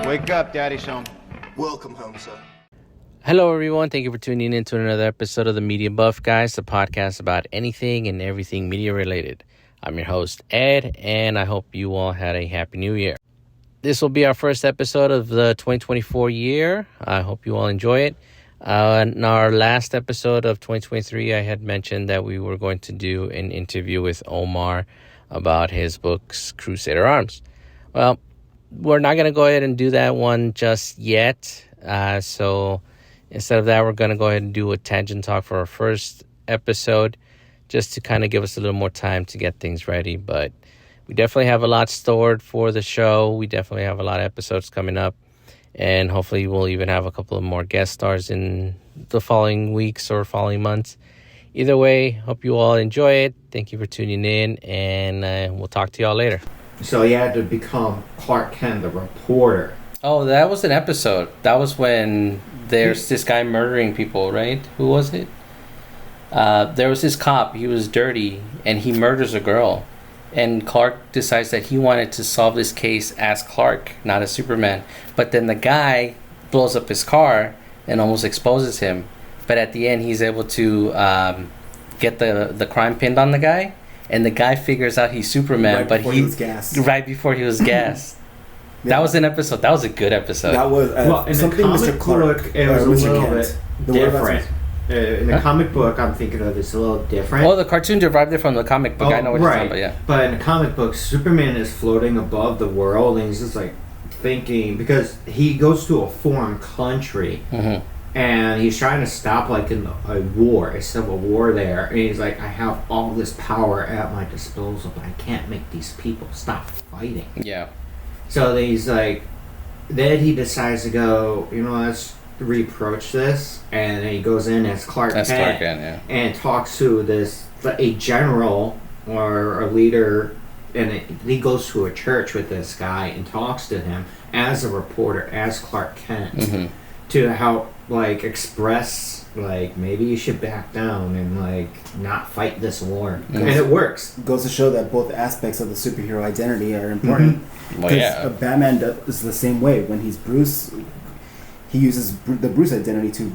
Wake up, Daddy's home. Welcome home, son. Hello, everyone. Thank you for tuning in to another episode of the Media Buff Guys, the podcast about anything and everything media related. I'm your host, Ed, and I hope you all had a happy new year. This will be our first episode of the 2024 year. I hope you all enjoy it. In our last episode of 2023, I had mentioned that we were going to do an interview with Omar about his books, Crusader Arms. Well, we're not going to go ahead and do that one just yet. So instead of that, we're going to go ahead and do a tangent talk for our first episode, just to kind of give us a little more time to get things ready. But we definitely have a lot stored for the show. We definitely have a lot of episodes coming up. And hopefully we'll even have a couple of more guest stars in the following weeks or following months. Either way, hope you all enjoy it. Thank you for tuning in, and we'll talk to y'all later. So he had to become Clark Kent, the reporter. Oh, that was an episode. That was when there's this guy murdering people, right? Who was it? There was this cop. He was dirty, and he murders a girl. And Clark decides that he wanted to solve this case as Clark, not as Superman. But then the guy blows up his car and almost exposes him. But at the end, he's able to get the crime pinned on the guy. And the guy figures out he's Superman, right before he was gassed. Right before he was gassed. Yeah. That was an episode. That was a good episode. That was in something the comic Mr. Clark, book, it was a Mr. little Kent. bit different. In the comic book, I'm thinking of it's a little different. Well, the cartoon derived it from the comic book. I know what you're talking about, yeah. But in the comic book, Superman is floating above the world, and he's just like thinking, because he goes to a foreign country, and he's trying to stop like a civil war there, and he's like, I have all this power at my disposal, but I can't make these people stop fighting. Yeah. So he's like, then he decides to go, let's reapproach this, and then he goes in as Clark Kent, yeah. and talks to a general or a leader, and he goes to a church with this guy and talks to him as a reporter, as Clark Kent, to help express maybe you should back down and not fight this war, and it works. Goes to show that both aspects of the superhero identity are important. Well, yeah. Batman is the same way. When he's Bruce, he uses the Bruce identity to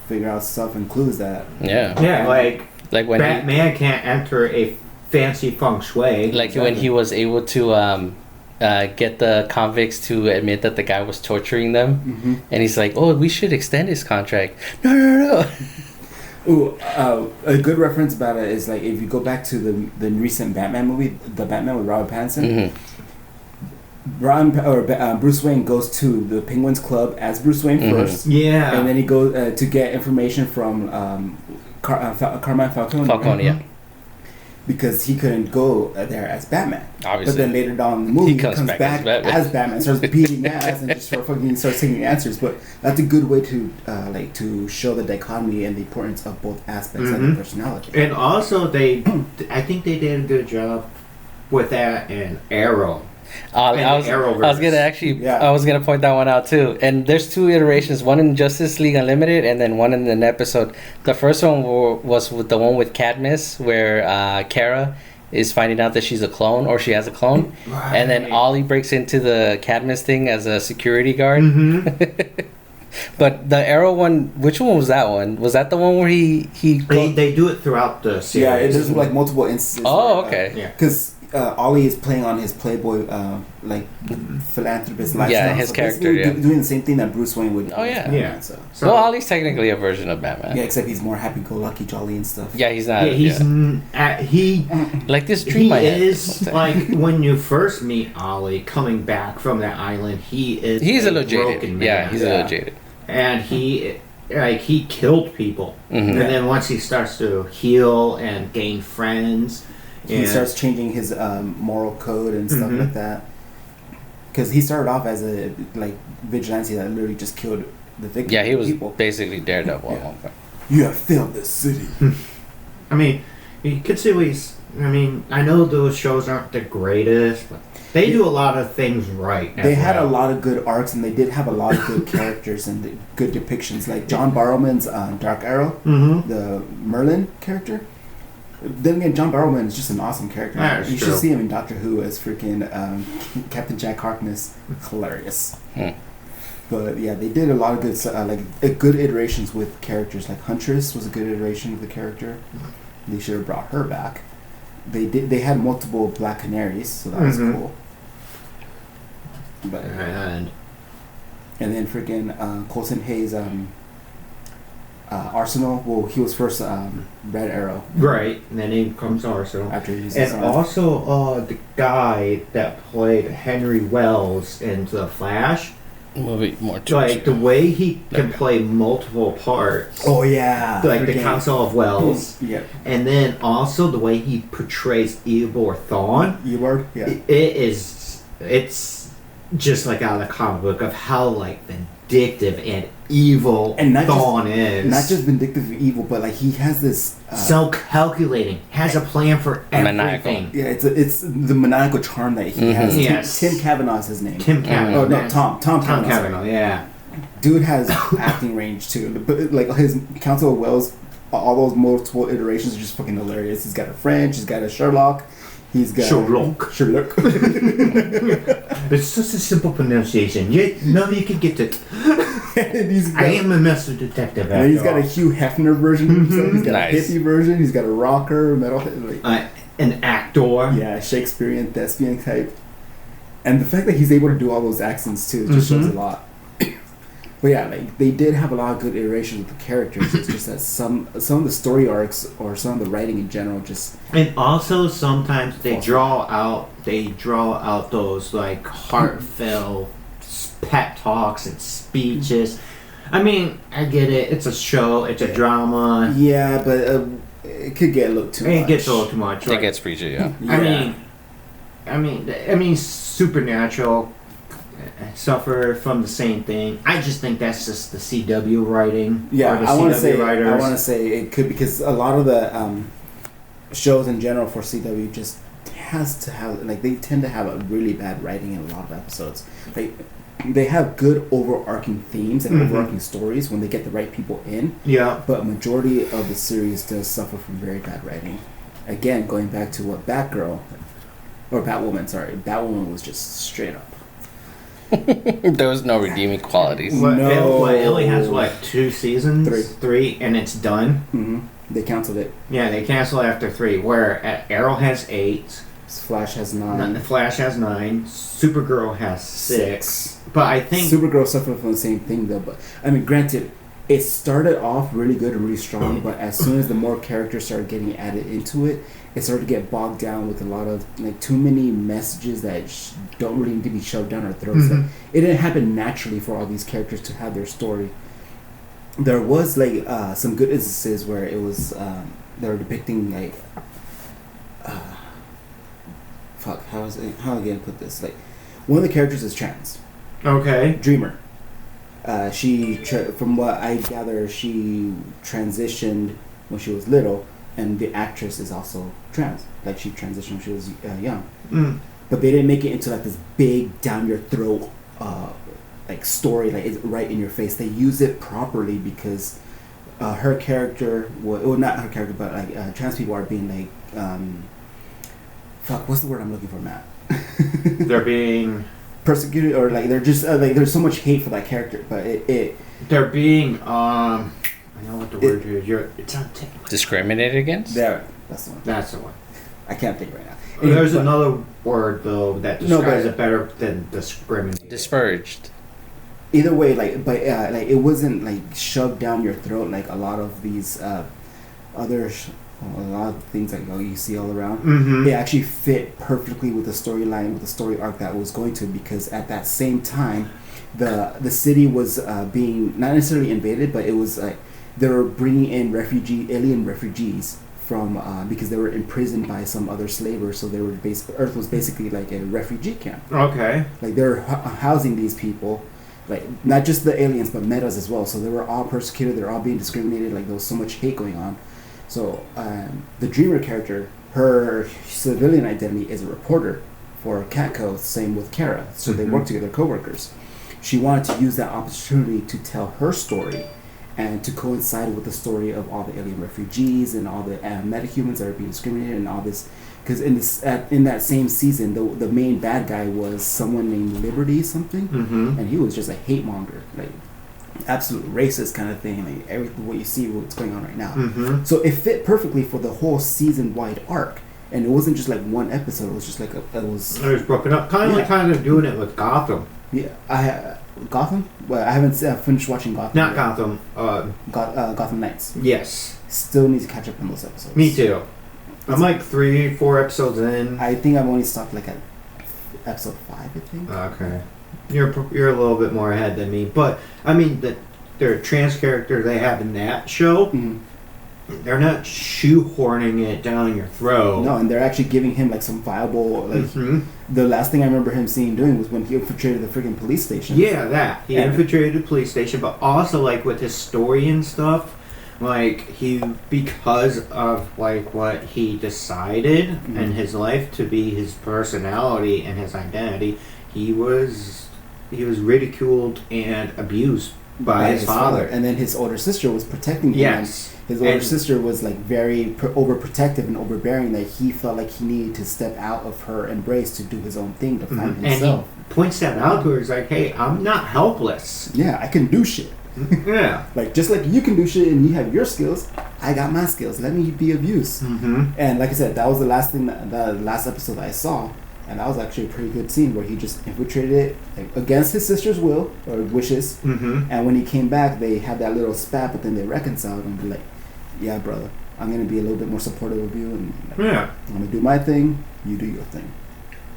figure out stuff and clues that. Yeah. Yeah, like when Batman can't enter a fancy feng shui. Like when he was able to get the convicts to admit that the guy was torturing them, and he's like, "Oh, we should extend his contract." No. Ooh, a good reference about it is if you go back to the recent Batman movie, the Batman with Robert Pattinson. Bruce Wayne goes to the Penguins Club as Bruce Wayne first. Yeah. And then he goes to get information from Carmine Falcone. Falcone, yeah. Because he couldn't go there as Batman. Obviously. But then later down in the movie, he comes back as Batman, starts beating ass and just starts taking answers. But that's a good way to to show the dichotomy and the importance of both aspects of the personality. And also, I think they did a good job with that in Arrow. I was gonna point that one out too. And there's two iterations: one in Justice League Unlimited, and then one in an episode. The first one was with the one with Cadmus, where Kara is finding out that she's a clone, or she has a clone, and then Ollie breaks into the Cadmus thing as a security guard. But the Arrow one, which one was that one? Was that the one where they do it throughout the series? Yeah, it is multiple instances. Oh, okay. Yeah, because. Ollie is playing on his playboy, philanthropist lifestyle. Yeah, his character, doing the same thing that Bruce Wayne would do. Oh, yeah. Yeah. So well, Ollie's technically a version of Batman. Yeah, except he's more happy-go-lucky, jolly and stuff. Yeah, he's not. Yeah, he like this dream I had. He is when you first meet Ollie coming back from that island. He's a little jaded. Man. Yeah, he's a little jaded. And he killed people, and then once he starts to heal and gain friends. He starts changing his moral code and stuff like that. Because he started off as a vigilante that literally just killed the victims. Yeah, he was people. Basically Daredevil at one point. You have failed this city. I mean, you could see what he's. I mean, I know those shows aren't the greatest, but they do a lot of things right. They had a lot of good arcs, and they did have a lot of good characters and good depictions. Like John Barrowman's Dark Arrow, the Merlin character. Then again, John Barrowman is just an awesome character. You should see him in Doctor Who as freaking Captain Jack Harkness. Hilarious. But yeah, they did a lot of good iterations with characters. Like Huntress was a good iteration of the character. They should have brought her back. They had multiple Black Canaries, so that was cool. But and then freaking Colson Hayes Arsenal. Well, he was first Red Arrow. Right, and then in comes Arsenal. After he's also the guy that played Henry Wells in The Flash. Movie more like the way he can play multiple parts. Oh yeah, like the Council of Wells. Yeah, and then also the way he portrays Eobard Thawne. Eobard, yeah. It's just like out of the comic book of how like vindictive and evil and Thawne is. Not just vindictive and evil, but like he has this so calculating, has a plan for everything. Maniacal. Yeah, it's the maniacal charm that he has. Yes. Tim Cavanaugh's his name. Tim Cavanaugh. Oh no, Tom Cavanaugh. Yeah. Dude has acting range too. But like his Council of Wells, all those multiple iterations are just fucking hilarious. He's got a French. He's got a Sherlock. He's got Sherlock. It's just a simple pronunciation. You can get it. I am a master detective. And he's got a Hugh Hefner version of himself. He's got Nice. a hippie version. He's got a rocker, metal, an actor. Yeah, Shakespearean thespian type. And the fact that he's able to do all those accents too just shows a lot. But yeah, like they did have a lot of good iterations with the characters. It's just that some of the story arcs or some of the writing in general just. And also sometimes they draw out those like heartfelt pep talks and speeches. I mean, I get it. It's a show. It's a drama. Yeah, but it could get a little too much. It gets a little too much. Right? It gets preachy, yeah. I mean, Supernatural suffer from the same thing. I just think that's just the CW writing. Yeah, or the I want CW to say it could, because a lot of the shows in general for CW just has to have, like, they tend to have a really bad writing in a lot of episodes. Like, they have good overarching themes and overarching stories when they get the right people in. Yeah. But a majority of the series does suffer from very bad writing. Again, going back to what Batwoman was just straight up. There was no redeeming qualities. No. It only has, 2 seasons? 3, and it's done? Mm-hmm. They canceled it. Yeah, they canceled after 3, where Arrow has 8. Flash has 9. The Flash has 9. Supergirl has 6. But I think Supergirl suffered from the same thing, though. But I mean, granted, it started off really good and really strong, but as soon as the more characters started getting added into it, it started to get bogged down with a lot of too many messages that don't really need to be shoved down our throats. Like, it didn't happen naturally for all these characters to have their story. There was some good instances where it was they were depicting how am I gonna put this? Like, one of the characters is trans. Okay. Dreamer. From what I gather, she transitioned when she was little, and the actress is also trans. Like, she transitioned when she was young. But they didn't make it into this big down your throat story, it's right in your face. They use it properly because her character, not her character, but trans people are being what's the word I'm looking for, Matt? They're being persecuted, or they're just there's so much hate for that character, but they're being I know what the word is. It's on tape. Discriminated against? There, that's the one. That's the one. I can't think right now. There's another word though that describes it better than discriminated. Disparaged. Either way, it wasn't shoved down your throat like a lot of these a lot of things that you see all around. It actually fit perfectly with the storyline, with the story arc that it was going to, because at that same time, the city was being not necessarily invaded, but it was they were bringing in alien refugees from because they were imprisoned by some other slavers. So they were Earth was basically like a refugee camp. Okay. Like, they were housing these people. Not just the aliens, but metas as well. So they were all persecuted. They were all being discriminated. There was so much hate going on. So the Dreamer character, her civilian identity is a reporter for Catco. Same with Kara. So they work together, co-workers. She wanted to use that opportunity to tell her story and to coincide with the story of all the alien refugees and all the metahumans that are being discriminated and all this. Because in that same season, the main bad guy was someone named Liberty something, and he was just a hate monger, like absolute racist kind of thing, like everything what you see what's going on right now. So it fit perfectly for the whole season wide arc, and it wasn't just like one episode. It was just like it was broken up, kind of doing it with Gotham. Yeah, Gotham. Well, I haven't finished watching Gotham. Not yet. Gotham. Gotham Knights. Yes. Still need to catch up on those episodes. Me too. I'm like 3-4 episodes in. I think I've only stopped like at episode 5. I think. Okay. You're a little bit more ahead than me, but I mean the trans character they have in that show, they're not shoehorning it down your throat. No, and they're actually giving him like some viable like. The last thing I remember him seeing doing was when he infiltrated the freaking police station. Yeah, that he infiltrated the police station, but also like with his story and stuff, like because of like what he decided in his life to be his personality and his identity, he was ridiculed and abused by his father. And then his older sister was protecting him. Yes. His older sister was like very overprotective and overbearing, that he felt like he needed to step out of her embrace to do his own thing, to find himself. And he points that out to her. He's like, hey, I'm not helpless. Yeah, I can do shit. Yeah. Like, just like you can do shit and you have your skills, I got my skills. Let me be of use. And like I said, that was the last thing, the last episode that I saw. And that was actually a pretty good scene where he just infiltrated it like, against his sister's will or wishes. And when he came back, they had that little spat, but then they reconciled and be like, yeah, brother, I'm going to be a little bit more supportive of you. And I'm going to do my thing, you do your thing.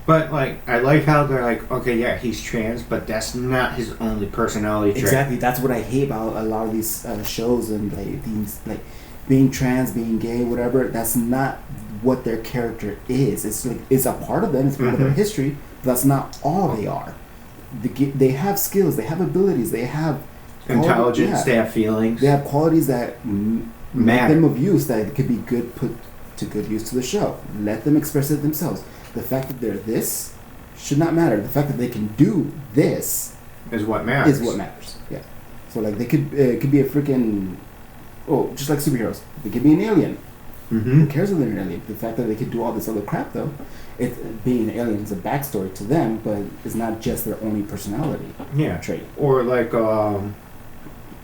But, like, I like how they're like, okay, yeah, he's trans, but that's not his only personality trait. Exactly. That's what I hate about a lot of these shows and, like, these, like, being trans, being gay, whatever. That's not what their character is. It's like it's a part of them. It's part of their history. But that's not all they are. They have skills. They have abilities. They have intelligence. They have feelings. They have qualities that make them of use, that could be put to good use to the show. Let them express it themselves. The fact that they're this should not matter. The fact that they can do this is what matters. Yeah. So like it could be a freaking just like superheroes. They could be an alien. Who cares if they're an alien? The fact that they could do all this other crap, though, being an alien is a backstory to them, but it's not just their only personality trait. Or like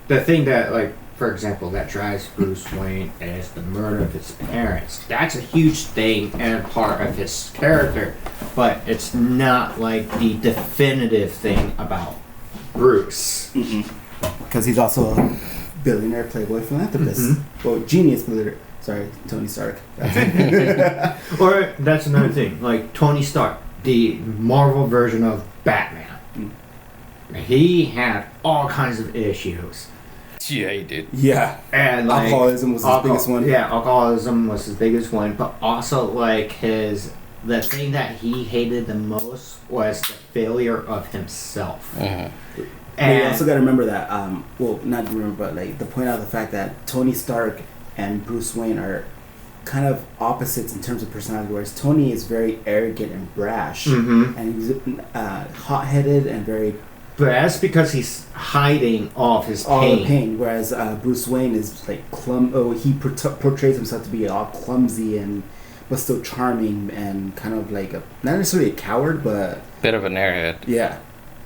the thing that, like, for example, that drives Bruce Wayne is the murder of his parents. That's a huge thing and part of his character, but it's not like the definitive thing about Bruce. Because he's also a billionaire, playboy, philanthropist. Well, genius billionaire. Sorry, Tony Stark. Or that's another thing, like Tony Stark, the Marvel version of Batman. He had all kinds of issues. Yeah, he did. Yeah. And like, alcoholism was his biggest one. Yeah, alcoholism was his biggest one, but also like the thing that he hated the most was the failure of himself. And you also got to remember that, not remember, but like to point out the fact that Tony Stark and Bruce Wayne are kind of opposites in terms of personality, whereas Tony is very arrogant and brash, and he's hot-headed and very... But that's because he's hiding all of his pain. All the pain, whereas Bruce Wayne is like he portrays himself to be all clumsy but still charming and kind of like not necessarily a coward, but... Bit of an airhead. Yeah.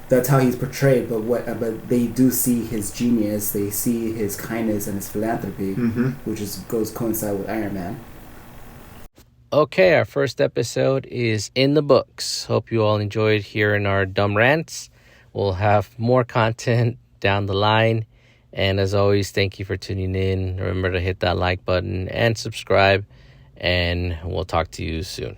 That's how he's portrayed, but they do see his genius, they see his kindness and his philanthropy, which coincide with Iron Man. Okay, our first episode is in the books. Hope you all enjoyed hearing our dumb rants. We'll have more content down the line. And as always, thank you for tuning in. Remember to hit that like button and subscribe. And we'll talk to you soon.